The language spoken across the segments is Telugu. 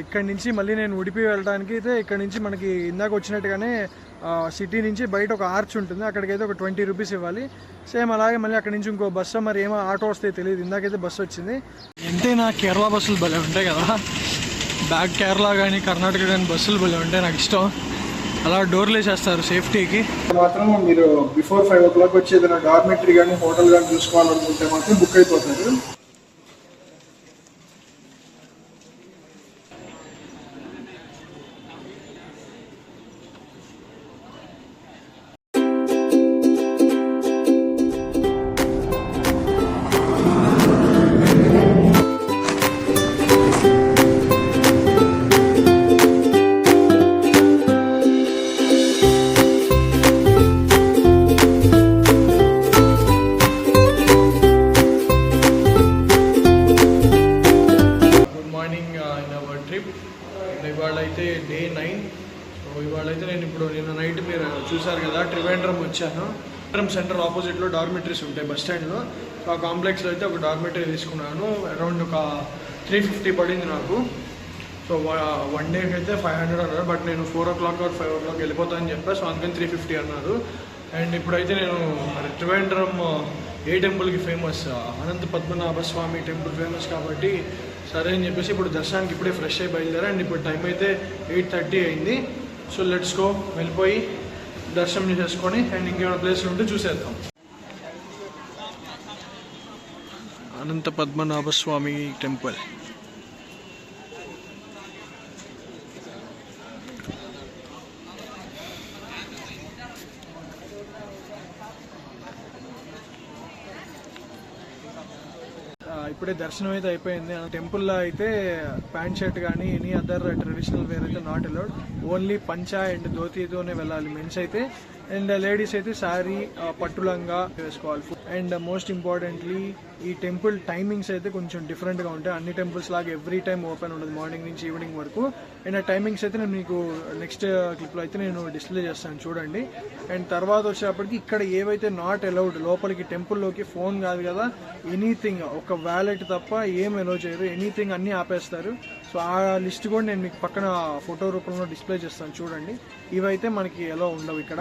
ఇక్కడ నుంచి మళ్ళీ నేను ఉడిపి వెళ్ళడానికి అయితే ఇక్కడ నుంచి మనకి ఇందాక వచ్చినట్టుగానే సిటీ నుంచి బయట ఒక ఆర్చ్ ఉంటుంది, అక్కడికైతే ఒక 20 రూపీస్ ఇవ్వాలి. సేమ్ అలాగే మళ్ళీ అక్కడ నుంచి ఇంకో బస్సు మరి ఏమో ఆటో వస్తే తెలియదు, ఇందాకైతే బస్సు వచ్చింది. ఎంతైనా కేరళ బస్సులు భలే ఉంటాయి కదా, బ్యాక్ కేరళ కానీ కర్ణాటక కానీ బస్సులు భలే ఉంటాయి, నాకు ఇష్టం. అలా డోర్లు వేసేస్తారు సేఫ్టీకి. మాత్రం మీరు బిఫోర్ 5 o'clock వచ్చి ఏదైనా డార్మెటరీ కానీ హోటల్ కానీ చూసుకోవాలనుకుంటే మాత్రం బుక్ అయిపోతారు. ఇవాళైతే డే 9. సో ఇవాళైతే నేను నిన్న నైట్ మీరు చూసారు కదా ట్రివేండ్రం వచ్చాను. ట్రివేండ్రం సెంటర్ ఆపోజిట్లో డార్మెటరీస్ ఉంటాయి బస్ స్టాండ్లో. సో ఆ కాంప్లెక్స్లో అయితే ఒక డార్మెటరీ తీసుకున్నాను. అరౌండ్ ఒక 350 పడింది నాకు. సో 1 డేకి అయితే 500 అన్నారు, బట్ నేను 4 o'clock or 5 o'clock వెళ్ళిపోతానని చెప్పాను. సో అందుకని 350 అన్నారు. అండ్ ఇప్పుడైతే నేను ట్రివేండ్రం ఏ టెంపుల్కి ఫేమస్, అనంత పద్మనాభ స్వామి టెంపుల్ ఫేమస్ కాబట్టి సరే అని చెప్పేసి ఇప్పుడు దర్శనానికి ఇప్పుడే ఫ్రెష్ అయ్యి బయలుదేరా. అండ్ ఇప్పుడు టైం అయితే 8:30 అయింది. సో లెట్స్ గో, వెళ్ళిపోయి దర్శనం చేసుకొని అండ్ ఇంకేమైనా ప్లేస్లు ఉంటే చూసేద్దాం. అనంత పద్మనాభ స్వామి టెంపుల్. ఇప్పుడే దర్శనం అయితే అయిపోయింది. టెంపుల్లో అయితే ప్యాంట్ షర్ట్ కానీ ఎనీ అదర్ ట్రెడిషనల్ వేర్ అయితే నాట్ అలౌడ్. ఓన్లీ పంచా అండ్ ధోతీతోనే వెళ్ళాలి మెన్స్ అయితే. అండ్ లేడీస్ అయితే శారీ పట్టులంగా వేసుకోవాలి. అండ్ మోస్ట్ ఇంపార్టెంట్లీ ఈ టెంపుల్ టైమింగ్స్ అయితే కొంచెం డిఫరెంట్గా ఉంటాయి. అన్ని టెంపుల్స్ లాగా ఎవ్రీ టైం ఓపెన్ ఉండదు, మార్నింగ్ నుంచి ఈవినింగ్ వరకు. అండ్ ఆ టైమింగ్స్ అయితే నేను మీకు నెక్స్ట్ క్లిప్లో అయితే నేను డిస్ప్లే చేస్తాను, చూడండి. అండ్ తర్వాత వచ్చేటప్పటికి ఇక్కడ ఏవైతే నాట్ అలౌడ్ లోపలికి టెంపుల్లోకి ఫోన్ కాదు కదా, ఎనీథింగ్, ఒక వ్యాలెట్ తప్ప ఏం అలౌ చేయరు, ఎనీథింగ్ అన్నీ ఆపేస్తారు. సో ఆ లిస్ట్ కూడా నేను మీకు పక్కన ఫోటో రూపంలో డిస్ప్లే చేస్తాను, చూడండి. ఇవైతే మనకి ఎలా ఉండవు ఇక్కడ.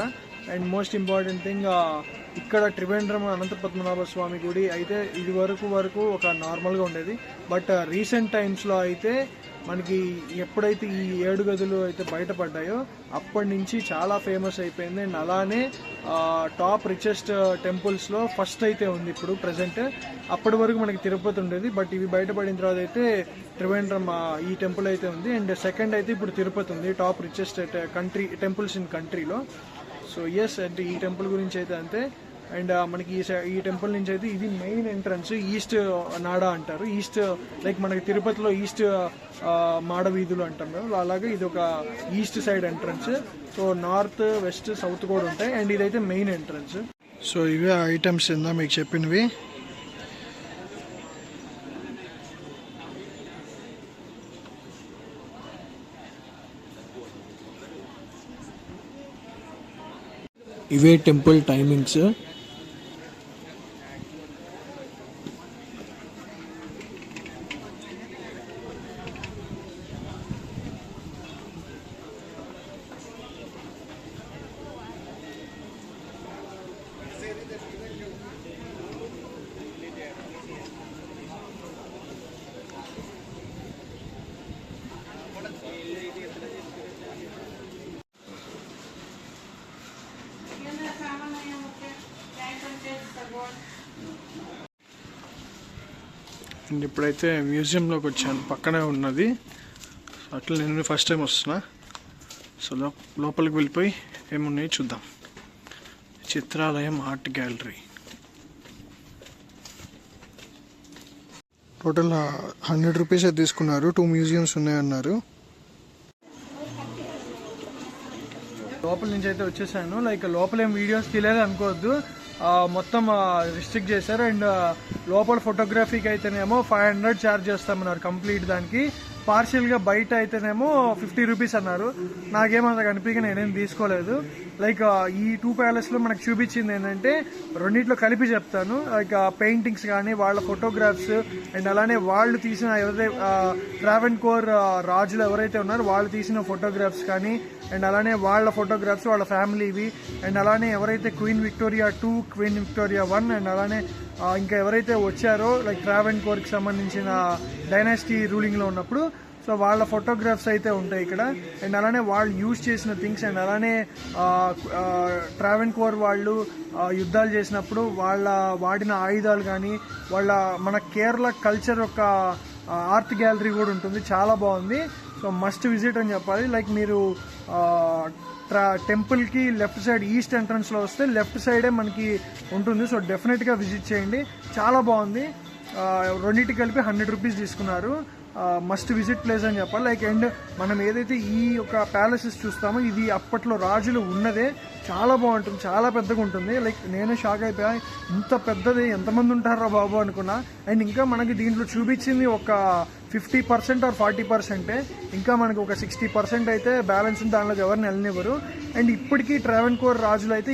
అండ్ మోస్ట్ ఇంపార్టెంట్ థింగ్, ఇక్కడ ట్రివేండ్రం అనంత పద్మనాభ స్వామి గుడి అయితే ఇది వరకు ఒక నార్మల్గా ఉండేది. బట్ రీసెంట్ టైమ్స్లో అయితే మనకి ఎప్పుడైతే ఈ 7 గదులు అయితే బయటపడ్డాయో అప్పటి నుంచి చాలా ఫేమస్ అయిపోయింది. అండ్ అలానే టాప్ రిచెస్ట్ టెంపుల్స్లో ఫస్ట్ అయితే ఉంది ఇప్పుడు ప్రజెంట్. అప్పటి వరకు మనకి తిరుపతి ఉండేది, బట్ ఇవి బయటపడిన తర్వాత అయితే ట్రివేండ్రం ఈ టెంపుల్ అయితే ఉంది. అండ్ సెకండ్ అయితే ఇప్పుడు తిరుపతి ఉంది, టాప్ రిచెస్ట్ టెంపుల్స్ ఇన్ కంట్రీలో. సో ఎస్, అంటే ఈ టెంపుల్ గురించి అయితే అంతే. అండ్ మనకి ఈ టెంపుల్ నుంచి అయితే ఇది మెయిన్ ఎంట్రన్స్, ఈస్ట్ నాడా అంటారు. ఈస్ట్ లైక్ మనకి తిరుపతిలో ఈస్ట్ మాడ వీధులు అంటాం కదా, అలాగే ఇది ఒక east side entrance. So north, west, south కూడా ఉంటాయి. అండ్ ఇదైతే మెయిన్ ఎంట్రన్స్. సో ఇవే ఐటమ్స్ ఇందా మీకు చెప్పినవి. ఇవే టెంపుల్ టైమింగ్స్. అండ్ ఇప్పుడైతే మ్యూజియంలోకి వచ్చాను, పక్కనే ఉన్నది. అట్లా నేను ఫస్ట్ టైం వస్తున్నా. సో లోపలికి వెళ్ళిపోయి ఏమున్నాయి చూద్దాం. చిత్రాలయం ఆర్ట్ గ్యాలరీ. టోటల్ 100 రూపీస్ తీసుకున్నారు. 2 మ్యూజియంస్ ఉన్నాయన్నారు. లోపల నుంచి అయితే వచ్చేసాను. లైక్ లోపల ఏం వీడియోస్ తీయలేదు అనుకోవద్దు, మొత్తం రిస్ట్రిక్ట్ చేశారు. అండ్ లోపల ఫోటోగ్రఫీకి అయితేనేమో 500 ఛార్జ్ చేస్తామన్నారు కంప్లీట్ దానికి. పార్షియల్గా బయట అయితేనేమో 50 రూపీస్ అన్నారు. నాకేమంత కనిపించి నేనేం తీసుకోలేదు. లైక్ ఈ 2 ప్యాలెస్లో మనకు చూపించింది ఏంటంటే రెండింటిలో కలిపి చెప్తాను. లైక్ పెయింటింగ్స్ కానీ వాళ్ళ ఫోటోగ్రాఫ్స్ అండ్ అలానే వాళ్ళు తీసిన ఎవరైతే ట్రావెన్కోర్ రాజులు ఎవరైతే ఉన్నారో వాళ్ళు తీసిన ఫోటోగ్రాఫ్స్ కానీ అండ్ అలానే వాళ్ళ ఫోటోగ్రాఫ్స్ వాళ్ళ ఫ్యామిలీవి అండ్ అలానే ఎవరైతే queen Victoria 2, queen Victoria 1 and అలానే ఇంకా ఎవరైతే వచ్చారో లైక్ ట్రావెన్కోర్కి సంబంధించిన డైనాసిటీ రూలింగ్లో ఉన్నప్పుడు సో వాళ్ళ ఫోటోగ్రాఫ్స్ అయితే ఉంటాయి ఇక్కడ. అండ్ అలానే వాళ్ళు యూజ్ చేసిన థింగ్స్ అండ్ అలానే ట్రావెన్కోర్ వాళ్ళు యుద్ధాలు చేసినప్పుడు వాళ్ళ వాడిన ఆయుధాలు కానీ వాళ్ళ మన కేరళ కల్చర్ యొక్క ఆర్ట్ గ్యాలరీ కూడా ఉంటుంది. చాలా బాగుంది. సో మస్ట్ విజిట్ అని చెప్పాలి. లైక్ మీరు టెంపుల్కి లెఫ్ట్ సైడ్ ఈస్ట్ ఎంట్రన్స్లో వస్తే లెఫ్ట్ సైడే మనకి ఉంటుంది. సో డెఫినెట్గా విజిట్ చేయండి. చాలా బాగుంది. రెండింటికి కలిపి 100 రూపీస్ తీసుకున్నారు. మస్ట్ విజిట్ ప్లేస్ అని చెప్పాలి. లైక్ అండ్ మనం ఏదైతే ఈ యొక్క ప్యాలెసెస్ చూస్తామో ఇది అప్పట్లో రాజులు ఉన్నదే. చాలా బాగుంటుంది, చాలా పెద్దగా ఉంటుంది. లైక్ నేనే షాక్ అయిపోయా, ఇంత పెద్దది ఎంతమంది ఉంటారా బాబు అనుకున్నా. అండ్ ఇంకా మనకి దీంట్లో చూపించింది ఒక 50% ఆర్ 40%. ఇంకా మనకి ఒక 60% అయితే బ్యాలెన్స్ ఉంది. దానిలో ఎవరిని వెళ్ళనివ్వరు. అండ్ ఇప్పటికీ ట్రావెన్కోర్ రాజులు అయితే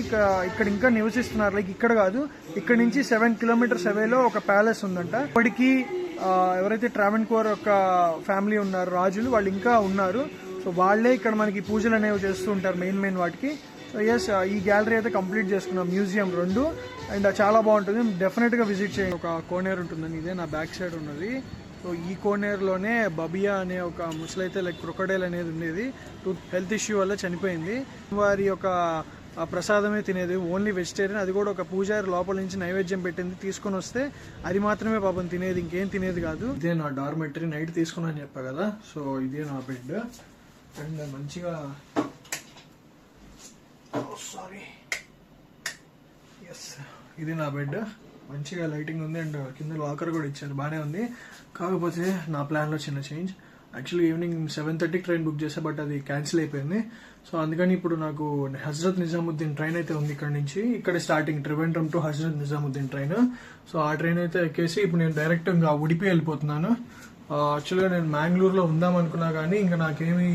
ఇక్కడ ఇంకా నివసిస్తున్నారు. లైక్ ఇక్కడ కాదు, ఇక్కడ నుంచి 7 కిలోమీటర్స్ అవేలో ఒక ప్యాలెస్ ఉందంట. ఇప్పటికీ ఎవరైతే ట్రావెన్కోర్ యొక్క ఫ్యామిలీ ఉన్నారు రాజులు వాళ్ళు ఇంకా ఉన్నారు. సో వాళ్ళే ఇక్కడ మనకి పూజలు అనేవి చేస్తూ ఉంటారు మెయిన్ వాటికి. సో ఎస్, ఈ గ్యాలరీ అయితే కంప్లీట్ చేసుకున్నాం, మ్యూజియం 2. అండ్ చాలా బాగుంటుంది, డెఫినెట్గా విజిట్ చేయండి. ఒక కోనేరు ఉంటుందని ఇదే నా బ్యాక్ సైడ్ ఉన్నది. సో ఈ కోనేరులోనే బబియా అనే ఒక ముసలైతే లైక్ క్రొకడైల్ అనేది ఉండేది. హెల్త్ ఇష్యూ వల్ల చనిపోయింది. వారి యొక్క ప్రసాదమే తినేది, ఓన్లీ వెజిటేరియన్. అది కూడా ఒక పూజారి లోపల నుంచి నైవేద్యం పెట్టింది తీసుకొని వస్తే అది మాత్రమే పాపం తినేది, ఇంకేం తినేది కాదు. ఇదే నా డార్మెటరీ, నైట్ తీసుకున్నాను చెప్పా కదా. సో ఇదే నా బెడ్. అండ్ మంచిగా ఇది నా బెడ్, మంచిగా లైటింగ్ ఉంది. అండ్ కింద లాకర్ కూడా ఇచ్చారు, బాగానే ఉంది. కాకపోతే నా ప్లాన్లో చిన్న చేంజ్. యాక్చువల్లీ ఈవినింగ్ 7:30కి ట్రైన్ బుక్ చేసా, బట్ అది క్యాన్సిల్ అయిపోయింది. సో అందుకని ఇప్పుడు నాకు హజరత్ నిజాముద్దీన్ ట్రైన్ అయితే ఉంది ఇక్కడ నుంచి. ఇక్కడ starting Trivandrum to Hazrat Nizamuddin train. So ఆ ట్రైన్ అయితే ఎక్కేసి ఇప్పుడు నేను డైరెక్ట్ ఇంకా ఉడిపి వెళ్ళిపోతున్నాను. యాక్చువల్గా నేను మ్యాంగ్లూర్లో ఉందాం అనుకున్నా కానీ ఇంకా నాకేమీ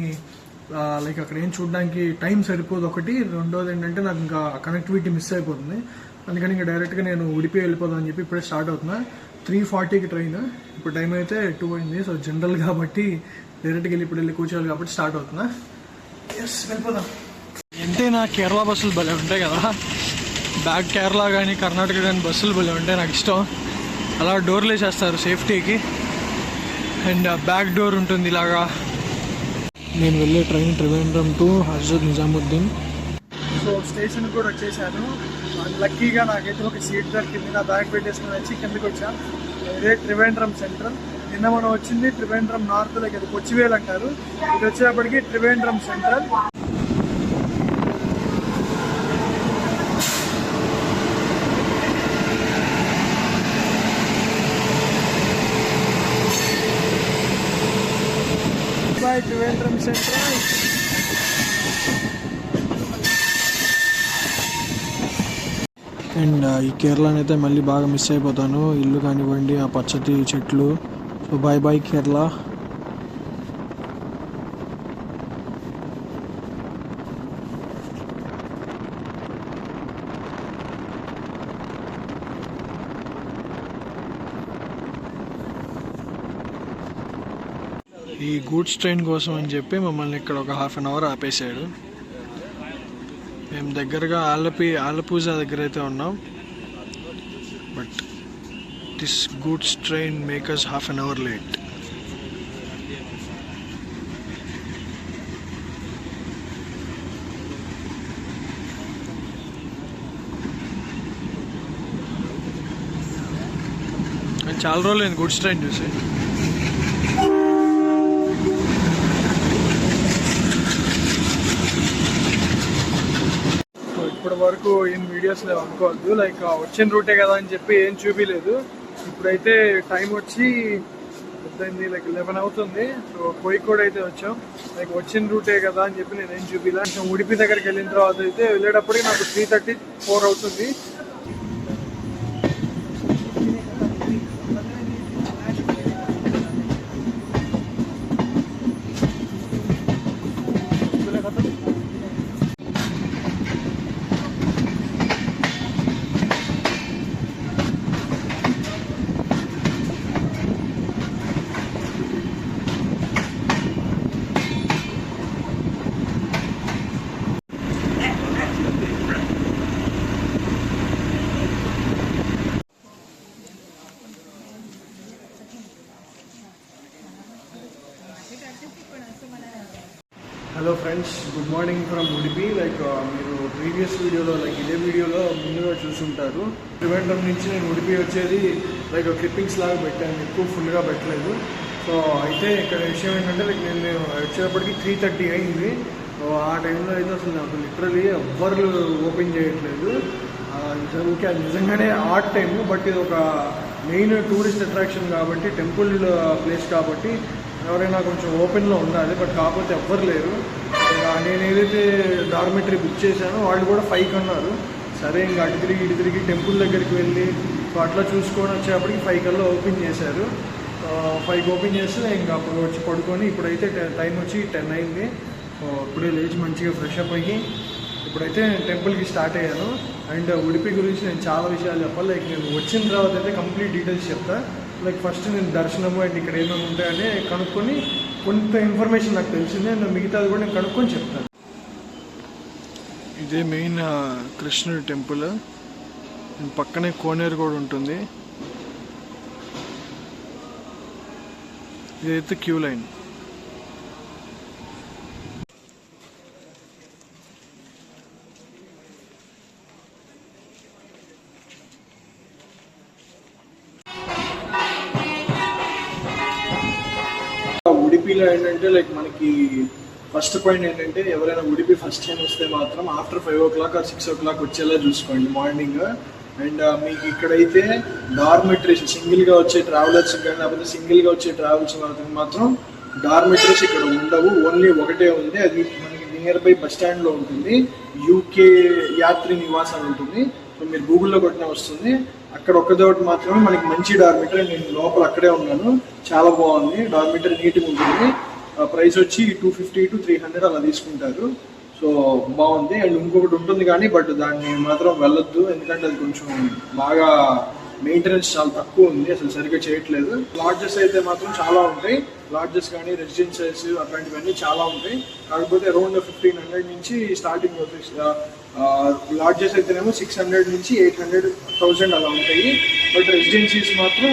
లైక్ అక్కడ ఏం చూడడానికి టైం సరిపోదు ఒకటి. రెండోది ఏంటంటే నాకు ఇంకా కనెక్టివిటీ మిస్ అయిపోతుంది. అందుకని ఇంకా డైరెక్ట్గా నేను ఉడిపి వెళ్ళిపోదాం అని చెప్పి ఇప్పుడే స్టార్ట్ అవుతున్నా. 3:40కి ట్రైన్, ఇప్పుడు టైం అయితే 2 అయింది. సో జనరల్ కాబట్టి డైరెక్ట్గా వెళ్ళి కూర్చోవాలి కాబట్టి స్టార్ట్ అవుతున్నా. ఎస్, వెళ్ళిపోదాం. ఎంతైనా కేరళ బస్సులు భలే ఉంటాయి కదా. బ్యాక్ కేరళ కానీ కర్ణాటక కానీ బస్సులు భలే ఉంటాయి, నాకు ఇష్టం. అలా డోర్లు వేసేస్తారు సేఫ్టీకి. అండ్ బ్యాక్ డోర్ ఉంటుంది ఇలాగా. నేను వెళ్ళే train Trivandrum to Hazrat Nizamuddin. So station కూడా వచ్చేసాను. లక్కీగా నాకైతే ఒక సీట్ దొరికింది. నా బ్యాగ్ పెట్టేసుకుని వచ్చి కిందకి వచ్చాను. ఇదే ట్రివేంద్రం సెంట్రల్. నిన్న మనం వచ్చింది ట్రివేంద్రం నార్త్, లైక్ అది కొచ్చివేల్ అంటారు. ఇది వచ్చేటప్పటికి Trivandrum central. Bye Trivandrum central. And ఈ కేరళని అయితే మళ్ళీ బాగా మిస్ అయిపోతాను. ఇల్లు కానివ్వండి, ఆ పచ్చటి చెట్లు. So bye bye Kerala. ఈ గూడ్స్ ట్రైన్ కోసం అని చెప్పి మమ్మల్ని ఇక్కడ ఒక 1/2 అవర్ ఆపేసాడు. మేము దగ్గరగా ఆలపూజ దగ్గర అయితే ఉన్నాం. But this goods train make us 1/2 hour late. చాలా రోజులైంది గూడ్స్ ట్రైన్ చూసి. ఇప్పటి వరకు ఏం వీడియోస్ లేవు అనుకోవద్దు. లైక్ వచ్చిన రూటే కదా అని చెప్పి ఏం చూపించలేదు. ఇప్పుడైతే టైం వచ్చి పెద్దయింది, లైక్ 11 అవుతుంది. సో కోయికోడ్ అయితే వచ్చాం. లైక్ వచ్చిన రూటే కదా అని చెప్పి నేను ఏం చూపించలే. కొంచెం ఉడిపి దగ్గరికి వెళ్ళిన తర్వాత అయితే వెళ్ళేటప్పటికి నాకు 3:34 అవుతుంది. Hello friends, good morning from Udupi. మీరు ప్రీవియస్ వీడియోలో ఇదే వీడియోలో ముందుగా చూసుంటారు. త్రివేంద్రం నుంచి నేను ఉడిపి వచ్చేది క్లిప్పింగ్స్ లాగా పెట్టాను, ఎక్కువ ఫుల్గా పెట్టలేదు. సో అయితే ఇక్కడ విషయం ఏంటంటే నేను వచ్చేటప్పటికి 3:30 అయింది. ఆ టైంలో అయితే అసలు నాకు లిటరలీ ఎవ్వరు ఓపెన్ చేయట్లేదు. ఓకే, అది నిజంగానే ఆర్ట్ టైము, బట్ ఇది ఒక మెయిన్ టూరిస్ట్ అట్రాక్షన్ కాబట్టి, టెంపుల్ ప్లేస్ కాబట్టి ఎవరైనా కొంచెం ఓపెన్లో ఉండాలి. బట్ కాకపోతే ఎవ్వరు లేరు. నేను ఏదైతే డార్మెటరీ బుక్ చేశానో వాళ్ళు కూడా 5 అన్నారు. సరే, ఇంకా అటు తిరిగి టెంపుల్ దగ్గరికి వెళ్ళి సో అట్లా చూసుకొని వచ్చేప్పటికి 5 కల్లా ఓపెన్ చేశారు. 5 ఓపెన్ చేస్తే ఇంకా అప్పుడు వచ్చి పడుకొని, ఇప్పుడైతే టైం వచ్చి 10 అయింది. సో ఇప్పుడే లేచి మంచిగా ఫ్రెష్ అప్ అయ్యి ఇప్పుడైతే టెంపుల్కి స్టార్ట్ అయ్యాను. అండ్ ఉడిపి గురించి నేను చాలా విషయాలు చెప్పాలి. నేను వచ్చిన తర్వాత అయితే కంప్లీట్ డీటెయిల్స్ చెప్తా. ఫస్ట్ నేను దర్శనము అండ్ ఇక్కడ ఏమేమి ఉంటాయని కనుక్కొని కొంత ఇన్ఫర్మేషన్ నాకు తెలిసింది, అండ్ మిగతాది కూడా నేను కనుక్కొని చెప్తాను. ఇదే మెయిన్ కృష్ణుడి టెంపుల్. పక్కనే కోనేరు కూడా ఉంటుంది. ఇదైతే క్యూ లైన్. ఉడిపిలో ఏంటంటే మనకి ఫస్ట్ పాయింట్ ఏంటంటే, ఎవరైనా ఉడిపి ఫస్ట్ టైం వస్తే మాత్రం ఆఫ్టర్ 5 o'clock or 6 o'clock వచ్చేలా చూసుకోండి మార్నింగ్. అండ్ మీకు ఇక్కడైతే డార్మెటరీస్ సింగిల్గా వచ్చే ట్రావెలర్స్ కానీ లేకపోతే సింగిల్గా వచ్చే ట్రావెల్స్ మాత్రం డార్మెటరీస్ ఇక్కడ ఉండవు. ఓన్లీ ఒకటే ఉంది, అది మనకి నియర్ బై బస్ స్టాండ్లో ఉంటుంది. యూకే యాత్రి నివాస్ అని ఉంటుంది. సో మీరు గూగుల్లో కొట్టినా వస్తుంది. అక్కడ ఒక్కదోటి మాత్రమే మనకి మంచి డార్మెటరీ. నేను లోపల అక్కడే ఉన్నాను, చాలా బాగుంది. డార్మెటరీ నీట్గా ఉంటుంది. ప్రైస్ వచ్చి 250 to 300 అలా తీసుకుంటారు. సో బాగుంది. అండ్ ఇంకొకటి ఉంటుంది కానీ, బట్ దాన్ని మాత్రం వెళ్ళొద్దు, ఎందుకంటే అది కొంచెం బాగా మెయింటెనెన్స్ చాలా తక్కువ ఉంది, అసలు సరిగ్గా చేయట్లేదు. లాడ్జెస్ అయితే మాత్రం చాలా ఉంటాయి. లాడ్జెస్ కానీ రెసిడెన్సీస్ అట్లాంటివన్నీ చాలా ఉంటాయి. కాకపోతే అరౌండ్ 1500 నుంచి స్టార్టింగ్ అవుతాయి. లాడ్జెస్ అయితేనేమో 600 నుంచి 800, 1000 అలా ఉంటాయి. బట్ రెసిడెన్సీస్ మాత్రం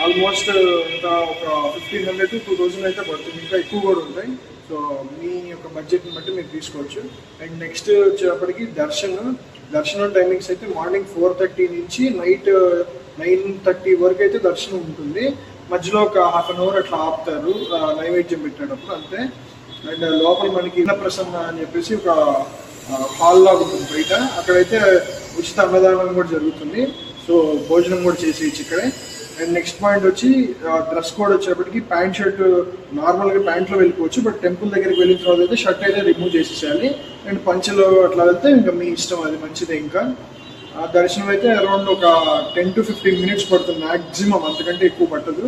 ఆల్మోస్ట్ ఇంకా ఒక 1500 to 2000 అయితే పడుతుంది. ఇంకా ఎక్కువ కూడా ఉంటాయి. సో మీ యొక్క బడ్జెట్ని బట్టి మీరు తీసుకోవచ్చు. అండ్ నెక్స్ట్ వచ్చేటప్పటికి దర్శనం టైమింగ్స్ అయితే మార్నింగ్ 4:30 నుంచి నైట్ 9:30 వరకు అయితే దర్శనం ఉంటుంది. మధ్యలో ఒక ½ an hour అట్లా ఆపుతారు నైవేద్యం పెట్టేటప్పుడు, అంతే. అండ్ లోపల మనకి ప్రసన్న అని చెప్పేసి ఒక హాల్ లాగా ఉంటుంది బయట. అక్కడైతే ఉచిత అన్నదానం కూడా జరుగుతుంది. సో భోజనం కూడా చేసేయచ్చు ఇక్కడే. అండ్ నెక్స్ట్ పాయింట్ వచ్చి డ్రెస్ కోడ్ వచ్చేప్పటికి ప్యాంట్ షర్ట్, నార్మల్గా ప్యాంట్లో వెళ్ళిపోవచ్చు, బట్ టెంపుల్ దగ్గరికి వెళ్ళిన తర్వాత అయితే షర్ట్ అయితే రిమూవ్ చేసేసేయాలి. అండ్ పంచలో అట్లా వెళ్తే ఇంకా మీ ఇష్టం, అది మంచిదే. ఇంకా దర్శనం అయితే అరౌండ్ ఒక 10 to 15 minutes పడుతుంది మ్యాక్సిమం, అంతకంటే ఎక్కువ పట్టదు.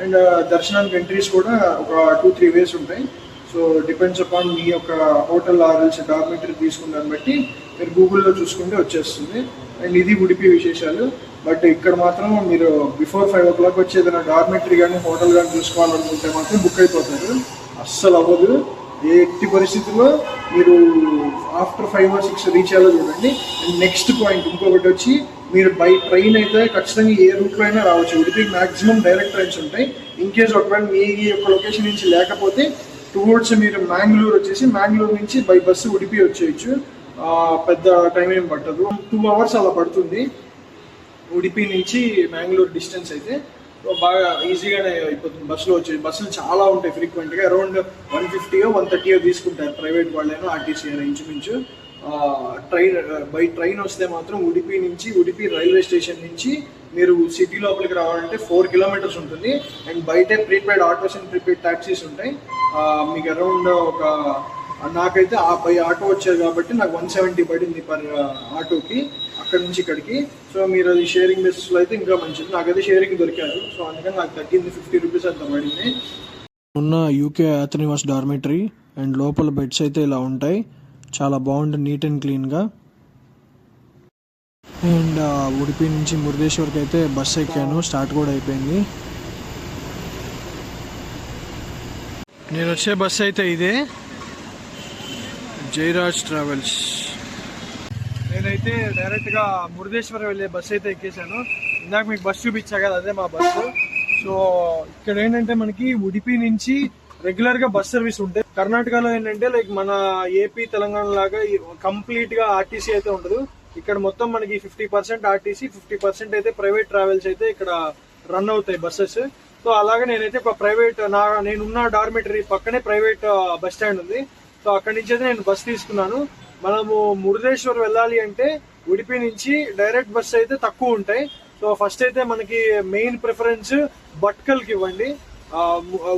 అండ్ దర్శనానికి ఎంట్రీస్ కూడా ఒక 2-3 ways ఉంటాయి. సో డిపెండ్స్ అపాన్ మీ యొక్క హోటల్ ఆర్ఎల్స్ డార్మెటరీ తీసుకున్న దాన్ని బట్టి మీరు గూగుల్లో చూసుకుంటే వచ్చేస్తుంది. అండ్ ఇది ఉడిపి విశేషాలు. బట్ ఇక్కడ మాత్రం మీరు బిఫోర్ 5 o'clock వచ్చి ఏదైనా డార్మెటరీ కానీ హోటల్ కానీ చూసుకోవాలనుకుంటే మాత్రం బుక్ అయిపోతారు, అస్సలు అవ్వదు. ఎట్టి పరిస్థితుల్లో మీరు ఆఫ్టర్ 5 or 6 రీచ్ అయ్యేలా చూడండి. అండ్ నెక్స్ట్ పాయింట్ ఇంకొకటి వచ్చి, మీరు బై ట్రైన్ అయితే ఖచ్చితంగా ఏ రూట్లో అయినా రావచ్చు. ఉడిపి మ్యాక్సిమం డైరెక్ట్ ట్రైన్స్ ఉంటాయి. ఇన్ కేస్ ఒకవేళ మీ యొక్క లొకేషన్ నుంచి లేకపోతే టువర్డ్స్ మీరు మ్యాంగ్లూర్ వచ్చేసి, మ్యాంగ్లూర్ నుంచి బై బస్సు ఉడిపి వచ్చేయచ్చు. పెద్ద టైం ఏం పట్టదు, 2 hours అలా పడుతుంది ఉడిపి నుంచి మ్యాంగ్లూర్ డిస్టెన్స్ అయితే. బాగా ఈజీగానే అయిపోతుంది బస్సులో వచ్చేది. బస్సులు చాలా ఉంటాయి ఫ్రీక్వెంట్గా, అరౌండ్ 150 or 130 తీసుకుంటారు ప్రైవేట్ వాళ్ళైనా, ఆర్టీసీ అయినా ఇంచుమించు. బై ట్రైన్ వస్తే మాత్రం ఉడిపి రైల్వే స్టేషన్ నుంచి మీరు సిటీ లోపలికి రావాలంటే 4 kilometers ఉంటుంది. అండ్ బయటే prepaid autos and prepaid taxis ఉంటాయి. మీకు అరౌండ్ నాకైతే బై ఆటో వచ్చేది కాబట్టి నాకు 170 పడింది పర్ ఆటోకి అక్కడి నుంచి ఇక్కడికి. సో మీరు అది షేరింగ్ బేసిస్లో అయితే ఇంకా మంచిది. నాకైతే షేరింగ్ దొరికారు, సో అందుకని నాకు తగ్గింది, 50 rupees అంత పడింది. ఉన్న యూకే యాత్రినివాస్ డార్మెటరీ అండ్ లోపల బెడ్స్ అయితే ఇలా ఉంటాయి, చాలా బాగుంటుంది, నీట్ అండ్ క్లీన్గా. అండ్ ఉడిపి నుంచి మురుదేశ్వర్కి అయితే బస్ ఎక్కాను, స్టార్ట్ కూడా అయిపోయింది. నేను వచ్చే బస్ అయితే ఇదే, జయరాజ్ ట్రావెల్స్. నేనైతే డైరెక్ట్గా మురుదేశ్వరం వెళ్ళే బస్సు అయితే ఎక్కేసాను. ఇందాక మీకు బస్సు చూపించా కదా, అదే మా బస్సు. సో ఇక్కడ ఏంటంటే మనకి ఉడిపి నుంచి రెగ్యులర్ గా బస్ సర్వీస్ ఉంటాయి. కర్ణాటకలో ఏంటంటే లైక్ మన ఏపీ తెలంగాణ లాగా కంప్లీట్ గా ఆర్టీసీ అయితే ఉండదు. ఇక్కడ మొత్తం మనకి 50% ఆర్టీసీ, 50% అయితే ప్రైవేట్ ట్రావెల్స్ అయితే ఇక్కడ రన్ అవుతాయి బస్సెస్. సో అలాగే నేనైతే ఒక ప్రైవేట్ నేనున్న డార్మెటరీ పక్కనే ప్రైవేట్ బస్ స్టాండ్ ఉంది. సో అక్కడి నుంచి అయితే నేను బస్ తీసుకున్నాను. మనము మురుదేశ్వర్ వెళ్ళాలి అంటే ఉడిపి నుంచి డైరెక్ట్ బస్ అయితే తక్కువ ఉంటాయి. సో ఫస్ట్ అయితే మనకి మెయిన్ ప్రిఫరెన్స్ భట్కల్ కి ఇవ్వండి.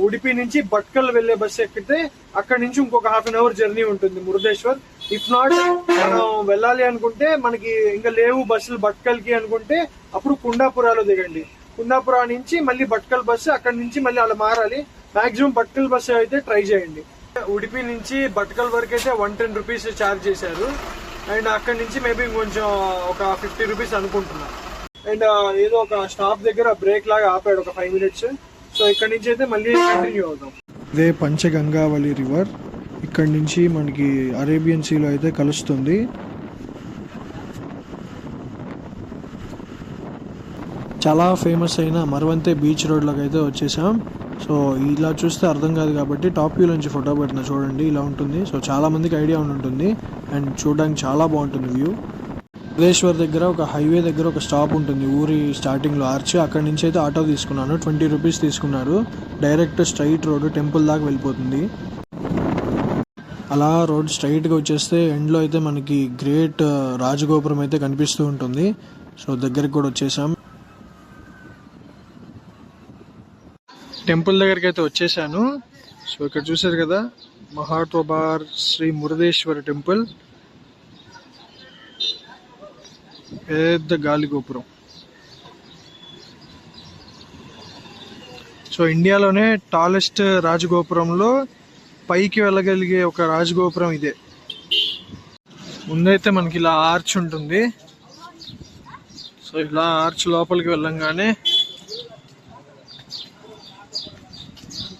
ఉడిపి నుంచి భట్కల్ వెళ్లే బస్సు ఎక్కితే అక్కడ నుంచి ఇంకొక హాఫ్ అన్ అవర్ జర్నీ ఉంటుంది మురుదేశ్వర్. ఇఫ్ నాట్ మనం వెళ్ళాలి అనుకుంటే మనకి ఇంకా లేవు బస్సులు భట్కల్ కి అనుకుంటే అప్పుడు కుండాపురాలో దిగండి. కుండాపురా నుంచి మళ్ళీ భట్కల్ బస్సు, అక్కడ నుంచి మళ్ళీ అలా మారాలి. మాక్సిమం భట్కల్ బస్సు అయితే ట్రై చేయండి. ఉడిపి నుంచి భట్కల్ వరకు అయితే 110 రూపీస్ ఛార్జ్ చేశారు. అండ్ అక్కడ నుంచి మేబీ కొంచెం ఒక 50 రూపీస్ అనుకుంటున్నా. అండ్ ఏదో ఒక స్టాప్ దగ్గర బ్రేక్ లాగా ఆపాడు ఒక 5 మినిట్స్. సో ఇక్కడ నుంచి అయితే మళ్ళీ కంటిన్యూ అవుతాం. ఇదే పంచగంగావళి రివర్. ఇక్కడ నుంచి మనకి అరేబియన్ సీలో అయితే కలుస్తుంది. చాలా ఫేమస్ అయిన మరవంతే బీచ్ రోడ్లోకి అయితే వచ్చేసాం. సో ఇలా చూస్తే అర్థం కాదు కాబట్టి టాప్ వ్యూ నుంచి ఫోటో పెడుతున్నా చూడండి, ఇలా ఉంటుంది. సో చాలా మందికి ఐడియా ఉంటుంది అండ్ చూడడానికి చాలా బాగుంటుంది వ్యూ. మురుదేశ్వర్ దగ్గర ఒక హైవే దగ్గర ఒక స్టాప్ ఉంటుంది ఊరి స్టార్టింగ్ లో ఆర్చ్. అక్కడ నుంచి అయితే ఆటో తీసుకున్నాను, 20 రూపీస్ తీసుకున్నారు. డైరెక్ట్ స్ట్రైట్ రోడ్ టెంపుల్ దాకా వెళ్ళిపోతుంది. అలా రోడ్ స్ట్రైట్ గా వచ్చేస్తే ఎండ్ లో అయితే మనకి గ్రేట్ రాజగోపురం అయితే కనిపిస్తూ ఉంటుంది. సో దగ్గరికి కూడా వచ్చేసాం. టెంపుల్ దగ్గరికి అయితే వచ్చేసాను. సో ఇక్కడ చూసారు కదా మహాటోబార్ శ్రీ మురుదేశ్వర టెంపుల్, పెద్ద గాలి గోపురం. సో ఇండియాలోనే టాలెస్ట్ రాజగోపురంలో పైకి వెళ్ళగలిగే ఒక రాజగోపురం ఇదే. ముందైతే మనకి ఇలా ఆర్చ్ ఉంటుంది. సో ఇలా ఆర్చ్ లోపలికి వెళ్ళంగానే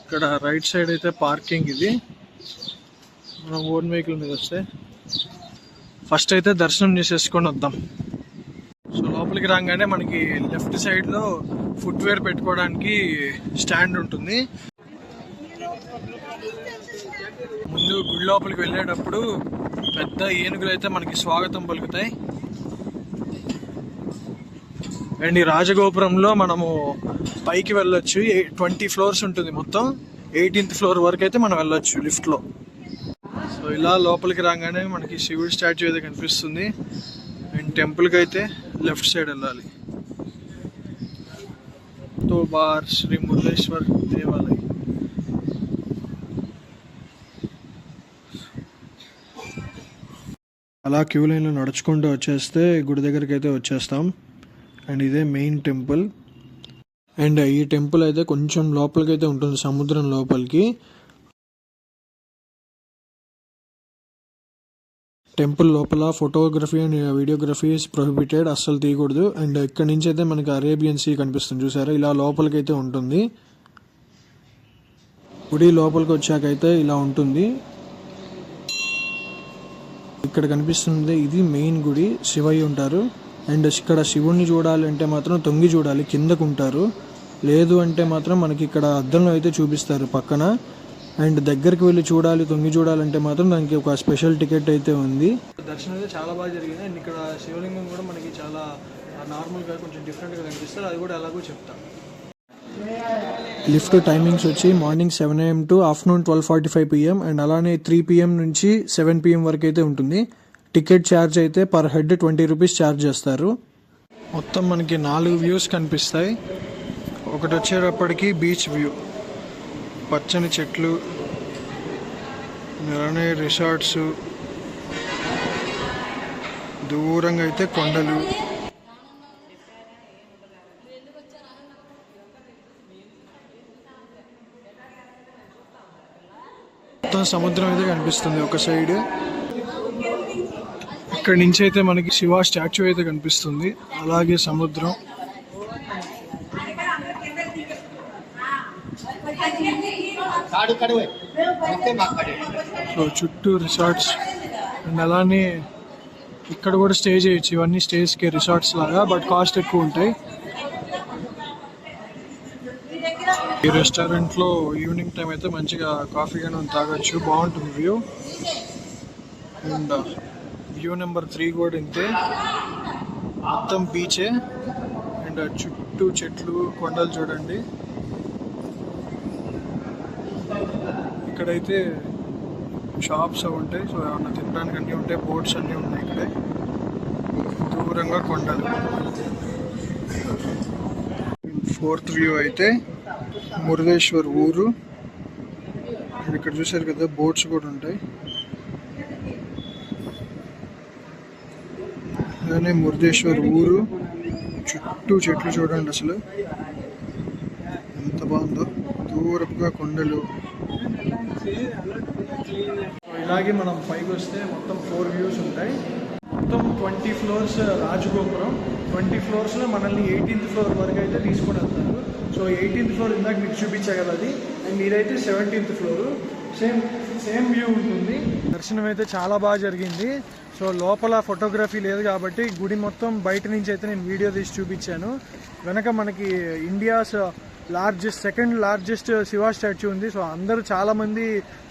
ఇక్కడ రైట్ సైడ్ అయితే పార్కింగ్. ఇది మనం ఓన్ వెహికల్ మీద వస్తే ఫస్ట్ అయితే దర్శనం చేసేసుకొని వద్దాం. సో లోపలికి రాగానే మనకి లెఫ్ట్ సైడ్ లో ఫుట్వేర్ పెట్టుకోవడానికి స్టాండ్ ఉంటుంది. ముందు గుడి లోపలికి వెళ్ళేటప్పుడు పెద్ద ఏనుగులు అయితే మనకి స్వాగతం పలుకుతాయి. అండ్ ఈ రాజగోపురంలో మనము పైకి వెళ్ళొచ్చు. 20 ఫ్లోర్స్ ఉంటుంది మొత్తం. 18th ఫ్లోర్ వరకు అయితే మనం వెళ్ళొచ్చు లిఫ్ట్ లో. సో ఇలా లోపలికి రాగానే మనకి శివుడి స్టాచ్యూ అయితే కనిపిస్తుంది. అండ్ టెంపుల్ కి అయితే లెఫ్ట్ సైడ్ వెళ్ళాలి. తోబార్ శ్రీ మురుదేశ్వర్ దేవాలయం. అలా క్యూ లైన్లో నడుచుకుంటూ వచ్చేస్తే గుడి దగ్గరికి అయితే వచ్చేస్తాం. అండ్ ఇదే మెయిన్ టెంపుల్. అండ్ ఈ టెంపుల్ అయితే కొంచెం లోపలికి అయితే ఉంటుంది, సముద్రం లోపలికి. టెంపుల్ లోపల ఫోటోగ్రఫీ అండ్ వీడియోగ్రఫీ ప్రొహిబిటెడ్, అస్సలు తీయకూడదు. అండ్ ఇక్కడ నుంచి అయితే మనకి అరేబియన్ సీ కనిపిస్తుంది చూసారా, ఇలా లోపలికి అయితే ఉంటుంది. గుడి లోపలికి వచ్చాకైతే ఇలా ఉంటుంది. ఇక్కడ కనిపిస్తుంది ఇది మెయిన్ గుడి, శివయ్య ఉంటారు. అండ్ ఇక్కడ శివుణ్ణి చూడాలంటే మాత్రం తొంగి చూడాలి, కిందకు ఉంటారు. లేదు అంటే మాత్రం మనకి ఇక్కడ అద్దంలో అయితే చూపిస్తారు పక్కన. అండ్ దగ్గరికి వెళ్ళి చూడాలి, తొంగి చూడాలంటే మాత్రం దానికి ఒక స్పెషల్ టికెట్ అయితే ఉంది. దర్శనం అయితే చాలా బాగా జరిగింది. అండ్ ఇక్కడ శివలింగం కూడా మనకి చాలా నార్మల్గా కొంచెం డిఫరెంట్గా కనిపిస్తారు, అది కూడా ఎలాగో చెప్తాం. లిఫ్ట్ టైమింగ్స్ వచ్చి morning 7 AM to afternoon 12:45 PM. And అలానే 3 PM నుంచి 7 PM వరకు అయితే ఉంటుంది. టికెట్ ఛార్జ్ అయితే పర్ హెడ్ 20 రూపీస్ ఛార్జ్ చేస్తారు. మొత్తం మనకి 4 వ్యూస్ కనిపిస్తాయి. ఒకటి వచ్చేటప్పటికి బీచ్ వ్యూ, పచ్చని చెట్లు, అలానే రిసార్ట్స్, దూరంగా అయితే కొండలు. మొత్తం సముద్రం అయితే కనిపిస్తుంది ఒక సైడ్. ఇక్కడ నుంచి అయితే మనకి శివ స్టాచ్యూ అయితే కనిపిస్తుంది, అలాగే సముద్రం. సో చుట్టూ రిసార్ట్స్. అండ్ అలానే ఇక్కడ కూడా స్టే చేయొచ్చు. ఇవన్నీ స్టేస్కి రిసార్ట్స్ లాగా, బట్ కాస్ట్ ఎక్కువ ఉంటాయి. ఈ రెస్టారెంట్ లో ఈవినింగ్ టైం అయితే మంచిగా కాఫీ కానీ తాగొచ్చు, బాగుంటుంది వ్యూ. అండ్ వ్యూ నెంబర్ 3 కూడా ఇంతే, మొత్తం బీచే అండ్ చుట్టూ చెట్లు కొండలు చూడండి. ఇక్కడైతే షాప్స్ అవి ఉంటాయి, సో ఏమన్నా తినడానికి అన్నీ ఉంటాయి, బోట్స్ అన్నీ ఉన్నాయి ఇక్కడే. దూరంగా కొండలు. 4th వ్యూ అయితే మురుదేశ్వర్ ఊరు. ఇక్కడ చూసారు కదా బోట్స్ కూడా ఉంటాయి. అలానే మురుదేశ్వర్ ఊరు చుట్టూ చెట్లు చూడండి, అసలు ఎంత బాగుందో. దూరపుగా కొండలు. ఇలాగే మనం పైకి వస్తే మొత్తం 4 వ్యూస్ ఉంటాయి. మొత్తం 20 floors రాజగోపురం. 20 floors మనల్ని 18th floor వరకు అయితే తీసుకొని వెళ్తారు. సో 18th floor ఇందాక మీకు చూపించా కదా అది, అండ్ ఇదైతే 17th floor. సేమ్ వ్యూ ఉంటుంది. దర్శనం అయితే చాలా బాగా జరిగింది. సో లోపల ఫోటోగ్రఫీ లేదు కాబట్టి గుడి మొత్తం బయట నుంచి అయితే నేను వీడియో తీసి చూపించాను. వెనక మనకి India's second largest Shiva statue ఉంది. సో అందరూ చాలామంది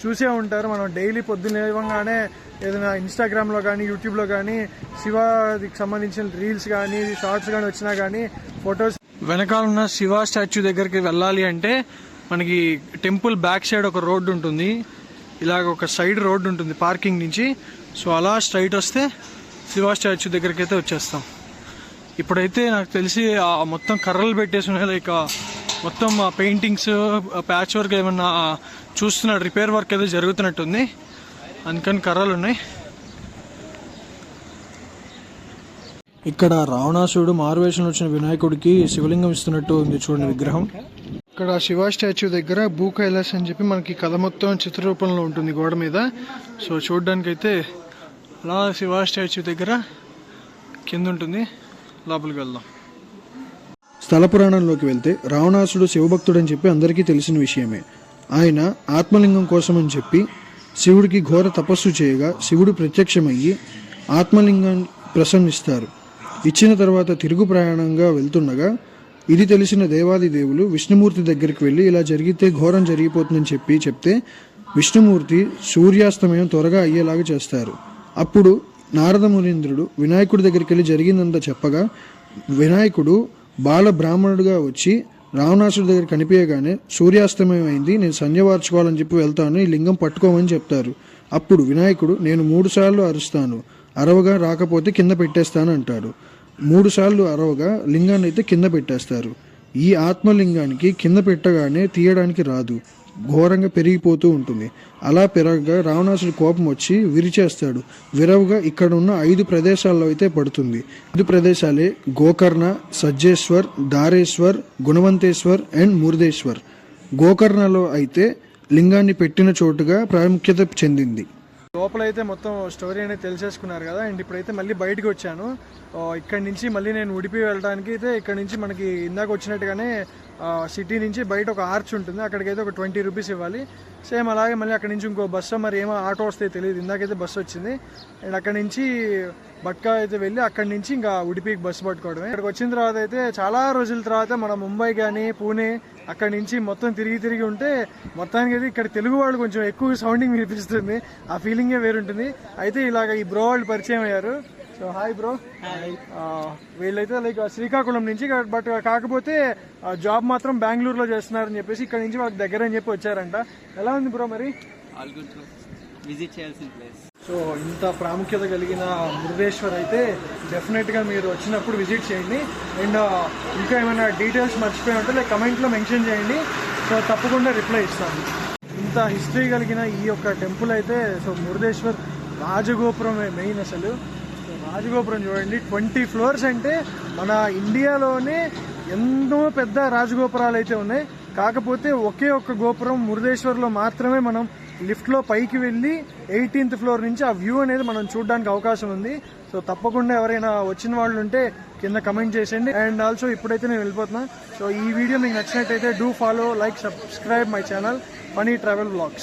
చూసే ఉంటారు. మనం డైలీ పొద్దున్న లేవగానే ఏదైనా ఇన్స్టాగ్రామ్లో కానీ యూట్యూబ్లో కానీ శివకి సంబంధించిన రీల్స్ కానీ షార్ట్స్ కానీ వచ్చినా కానీ ఫొటోస్. వెనకాల ఉన్న శివ స్టాచ్యూ దగ్గరికి వెళ్ళాలి అంటే మనకి టెంపుల్ బ్యాక్ సైడ్ ఒక రోడ్డు ఉంటుంది, ఇలాగ ఒక సైడ్ రోడ్డు ఉంటుంది పార్కింగ్ నుంచి. సో అలా స్ట్రైట్ వస్తే శివ స్టాచ్యూ దగ్గరికి అయితే వచ్చేస్తాం. ఇప్పుడైతే నాకు తెలిసి మొత్తం కర్రలు పెట్టేసి ఉన్నాయి, లైక్ మొత్తం పెయింటింగ్స్ ప్యాచ్ వర్క్ ఏమన్నా చూస్తున్నాడు, రిపేర్ వర్క్ ఏదో జరుగుతున్నట్టుంది, అందుకని కర్రలు ఉన్నాయి. ఇక్కడ రావణాసుడు మారువేషంలో వచ్చిన వినాయకుడికి శివలింగం ఇస్తున్నట్టు ఉంది చూడండి విగ్రహం. ఇక్కడ శివ స్టాచ్యూ దగ్గర భూ కైలాస్ అని చెప్పి మనకి కథ మొత్తం చిత్రరూపంలో ఉంటుంది గోడ మీద. సో చూడడానికి అయితే అలా శివ స్టాచ్యూ దగ్గర కింద ఉంటుంది. లోపలికి వెళ్దాం. స్థల పురాణంలోకి వెళ్తే రావణాసుడు శివభక్తుడని చెప్పి అందరికీ తెలిసిన విషయమే. ఆయన ఆత్మలింగం కోసం అని చెప్పి శివుడికి ఘోర తపస్సు చేయగా శివుడు ప్రత్యక్షమయ్యి ఆత్మలింగాన్ని ప్రసన్నిస్తారు. ఇచ్చిన తర్వాత తిరుగు ప్రయాణంగా వెళ్తుండగా ఇది తెలిసిన దేవాది దేవులు విష్ణుమూర్తి దగ్గరికి వెళ్ళి ఇలా జరిగితే ఘోరం జరిగిపోతుందని చెప్తే విష్ణుమూర్తి సూర్యాస్తమయం త్వరగా అయ్యేలాగా చేస్తారు. అప్పుడు నారద మునీంద్రుడు వినాయకుడి దగ్గరికి వెళ్ళి జరిగిందంతా చెప్పగా వినాయకుడు బాల బ్రాహ్మణుడుగా వచ్చి రావణాసుడి దగ్గర కనిపించగానే సూర్యాస్తమయం అయింది, నేను సంధ్యవార్చుకోవాలని చెప్పి వెళ్తాను, ఈ లింగం పట్టుకోమని చెప్తారు. అప్పుడు వినాయకుడు నేను 3 సార్లు అరుస్తాను, అరవగా రాకపోతే కింద పెట్టేస్తాను అంటాడు. 3 సార్లు అరవగా లింగాన్ని అయితే కింద పెట్టేస్తారు. ఈ ఆత్మలింగానికి కింద పెట్టగానే తీయడానికి రాదు, ఘోరంగా పెరిగిపోతూ ఉంటుంది. అలా పెరగగా రావణాసుడి కోపం వచ్చి విరిచేస్తాడు. విరవగా ఇక్కడ ఉన్న 5 ప్రదేశాల్లో అయితే పడుతుంది. 5 ప్రదేశాలే గోకర్ణ, సజ్జేశ్వర్, దారేశ్వర్, గుణవంతేశ్వర్ అండ్ మురుదేశ్వర్. గోకర్ణలో అయితే లింగాన్ని పెట్టిన చోటుగా ప్రాముఖ్యత చెందింది. లోపలైతే మొత్తం స్టోరీ అనేది తెలిసేసుకున్నారు కదా. అండ్ ఇప్పుడైతే మళ్ళీ బయటకు వచ్చాను. ఇక్కడి నుంచి మళ్ళీ నేను ఉడిపి వెళ్ళడానికి అయితే ఇక్కడ నుంచి మనకి ఇందాక వచ్చినట్టుగానే సిటీ నుంచి బయట ఒక ఆర్చ్ ఉంటుంది, అక్కడికైతే ఒక 20 రూపీస్ ఇవ్వాలి. సేమ్ అలాగే మళ్ళీ అక్కడి నుంచి ఇంకో బస్సు, మరి ఏమో ఆటో వస్తే తెలియదు, ఇందాకైతే బస్సు వచ్చింది. అండ్ అక్కడి నుంచి బట్కా అయితే వెళ్ళి అక్కడి నుంచి ఇంకా ఉడిపికి బస్సు పట్టుకోవడమే. ఇక్కడికి వచ్చిన తర్వాత అయితే చాలా రోజుల తర్వాత మన ముంబై కానీ పూణే అక్కడి నుంచి మొత్తం తిరిగి ఉంటే మొత్తానికి అయితే ఇక్కడ తెలుగు వాళ్ళు కొంచెం ఎక్కువ సౌండింగ్ వినిపిస్తుంది, ఆ ఫీలింగే వేరుంటుంది. అయితే ఇలాగ ఈ బ్రో వాళ్ళు పరిచయం అయ్యారు. So hi bro. వీళ్ళైతే లైక్ శ్రీకాకుళం నుంచి, బట్ కాకపోతే జాబ్ మాత్రం బెంగళూరులో చేస్తున్నారని చెప్పేసి ఇక్కడ నుంచి వాళ్ళకి దగ్గర అని చెప్పి వచ్చారంట. ఎలా ఉంది బ్రో మరి? విజిట్ చేయాల్సిన ప్లేస్. సో ఇంత ప్రాముఖ్యత కలిగిన మురుదేశ్వర్ అయితే డెఫినెట్గా మీరు వచ్చినప్పుడు విజిట్ చేయండి. అండ్ ఇంకా ఏమైనా డీటెయిల్స్ మర్చిపోయి ఉంటే లైక్ కమెంట్లో మెన్షన్ చేయండి, సో తప్పకుండా రిప్లై ఇస్తాను. ఇంత హిస్టరీ కలిగిన ఈ యొక్క టెంపుల్ అయితే, సో మురుదేశ్వర్ రాజగోపురం మెయిన్. అసలు రాజగోపురం చూడండి, 20 floors అంటే మన ఇండియాలోనే ఎన్నో పెద్ద రాజగోపురాలు అయితే ఉన్నాయి. కాకపోతే ఒకే ఒక్క గోపురం మురుదేశ్వర్లో మాత్రమే మనం లిఫ్ట్లో పైకి వెళ్ళి 18th floor నుంచి ఆ వ్యూ అనేది మనం చూడడానికి అవకాశం ఉంది. సో తప్పకుండా ఎవరైనా వచ్చిన వాళ్ళు ఉంటే కింద కమెంట్ చేసేయండి. అండ్ ఆల్సో ఇప్పుడైతే నేను వెళ్ళిపోతున్నా. సో ఈ వీడియో మీకు నచ్చినట్టయితే do follow, like, subscribe my channel funny travel vlogs.